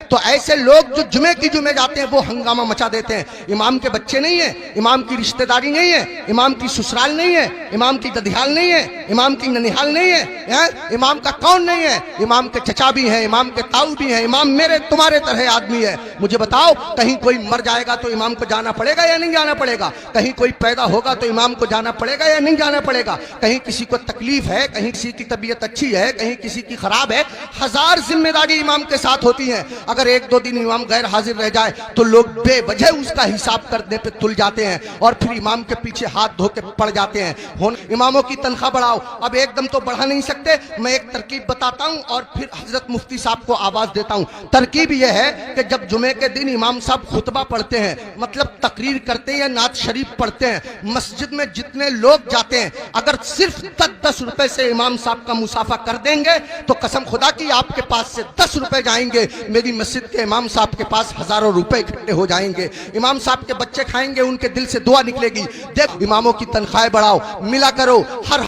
تو ایسے لوگ جو جمعے کی جمعے جاتے ہیں وہ ہنگامہ مچا دیتے ہیں. امام کے بچے نہیں ہیں, امام کی رشتہ داری نہیں ہے, امام کی سسرال نہیں ہے, امام کی ددھیال نہیں ہے, امام کی ننیحال نہیں ہے, امام کا کون نہیں ہے, امام کے چچا بھی ہیں, امام کے تاؤ بھی ہیں, امام میرے تمہارے طرح آدمی ہے. مجھے بتاؤ, کہیں کوئی مر جائے گا تو امام کو جانا پڑے گا یا نہیں جانا پڑے گا؟ کہیں کوئی پیدا ہوگا تو امام کو جانا پڑے گا یا نہیں جانا پڑے گا؟ کہیں کسی کو تکلیف ہے, کہیں کسی کی طبیعت اچھی ہے, کہیں کسی کی خراب ہے, ہزار ذمہ داری امام کے ساتھ ہوتی ہیں. اگر ایک دو دن امام غیر حاضر رہ جائے تو لوگ بے وجہ اس کا حساب کرنے پہ تل جاتے ہیں اور پھر امام کے پیچھے ہاتھ دھو کے پڑ جاتے ہیں. اماموں کی تنخواہ بڑھاؤ. اب ایک دم تو بڑھا نہیں سکتے, میں ایک ترکیب بتاتا ہوں اور پھر حضرت مفتی صاحب کو آواز دیتا ہوں. ترکیب یہ ہے کہ جب جمعے کے دن امام صاحب خطبہ پڑھتے ہیں, مطلب تقریر کرتے ہیں یا نعت شریف پڑھتے ہیں, مسجد میں جتنے لوگ جاتے ہیں اگر صرف 10 روپے سے امام صاحب کا مسافہ کر دیں گے تو قسم خدا کی آپ کے پاس سے 10 روپے جائیں گے, میری مسجد کے امام صاحب کے پاس ہزاروں روپے اکٹھے ہو جائیں گے. امام صاحب کے بچے کھائیں گے, ان کے دل سے دعا نکلے گی. دیکھ, اماموں کی تنخواہیں بڑھاؤ, ملا کرو.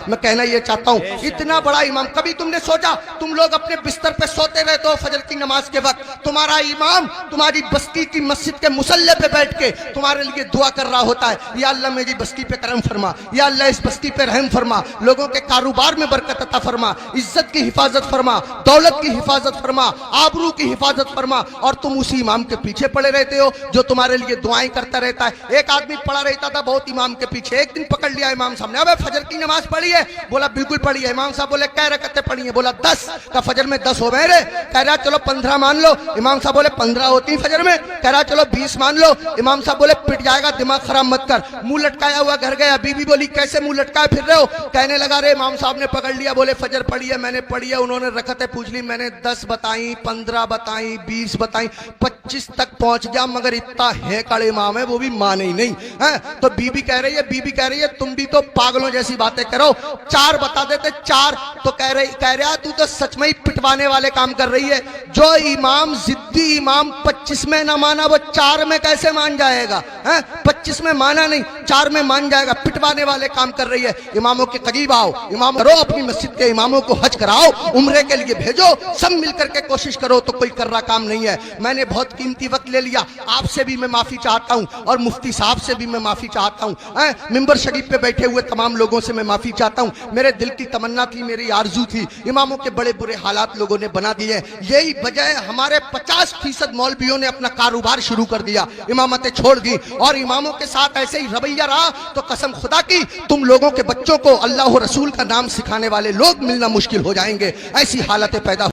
میں کہنا یہ چاہتا ہوں, اتنا بڑا امام, کبھی تم نے سوچا تم لوگ اپنے بستر پہ سوتے رہتے ہو فجر کی نماز کے وقت, تمہارا امام تمہاری بستی کی مسجد کے مصلی پہ بیٹھ کے تمہارے لیے دعا کر رہا ہوتا ہے, یا اللہ میری بستی پہ کرم فرما, یا اللہ اس بستی پہ رحم فرما, لوگوں کے کاروبار میں برکت عطا فرما, عزت کی حفاظت فرما, دولت کی حفاظت فرما, آبرو کی حفاظت فرما, اور تم اسی امام کے پیچھے پڑے رہتے ہو جو تمہارے لیے دعائیں کرتا رہتا ہے. ایک آدمی پڑا رہتا تھا بہت امام کے پیچھے, ایک دن پکڑ لیا امام صاحب نے, ابے فجر کی نماز پڑھی ہے؟ بولا بالکل پڑھی ہے. امام صاحب بولے کیا رکعتیں پڑھی ہیں؟ بولا 10. کا فجر میں 10 ہو گئے رے؟ کہہ رہا چلو 15 مان لو. امام صاحب بولے 15 ہوتی فجر میں؟ کہہ رہا چلو 20 مان لو. امام صاحب بولے پٹ جائے گا, دماغ خراب مت کر. منہ لٹکایا ہوا گھر گیا, بیوی بولی کیسے منہ لٹکائے پھر رہے ہو؟ کہنے لگا رے امام صاحب نے پکڑ لیا, بولے فجر پڑھی ہے, میں نے پڑھی ہے. انہوں نے رکعتیں پوچھ لی, میں نے 10 بتائیں, 15 بتائیں, 20 بتائیں, 25 تک پہنچ گیا, مگر اتنا ہے کڑے امام ہے وہ بھی مانے ہی نہیں. تو بیوی کہہ رہی ہے تم بھی تو پاگلوں جیسی باتیں کرو, 4 بتا دیتے 4. تو کہہ رہا تو سچ میں ہی پٹوانے والے کام کر رہی ہے. جو امام ضدی امام 25 میں نہ مانا وہ 4 میں کیسے مان جائے گا؟ 25 میں مانا نہیں, 4 میں مان جائے گا. پٹوانے والے کام کر رہی ہے. اماموں کے قریب آؤ, امام کرو, اپنی مسجد کے اماموں کو حج کراؤ, عمرے کے لیے بھیجو, سب مل کر کے کوشش کرو, تو کوئی کر رہا کام نہیں ہے. میں نے بہت قیمتی وقت لے لیا, آپ سے بھی میں معافی چاہتا ہوں اور مفتی صاحب سے بھی میں معافی چاہتا ہوں, ممبر شریف پہ بیٹھے ہوئے تمام لوگوں سے میں معافی چاہتا ہوں. میرے دل کی تمنا تھی, میری آرزو تھی, اماموں کے بڑے برے حالات لوگوں نے بنا دیے. یہی وجہ ہے ہمارے 50% مولویوں نے اپنا کاروبار شروع کر دیا, امامتیں چھوڑ دی, اور اماموں کے ساتھ ایسے ہی رویہ رہا تو قسم خدا کی تم لوگوں کے بچوں کو اللہ و رسول کا نام سکھانے والے لوگ ملنا مشکل ہو جائیں گے. ایسی حالتیں پیدا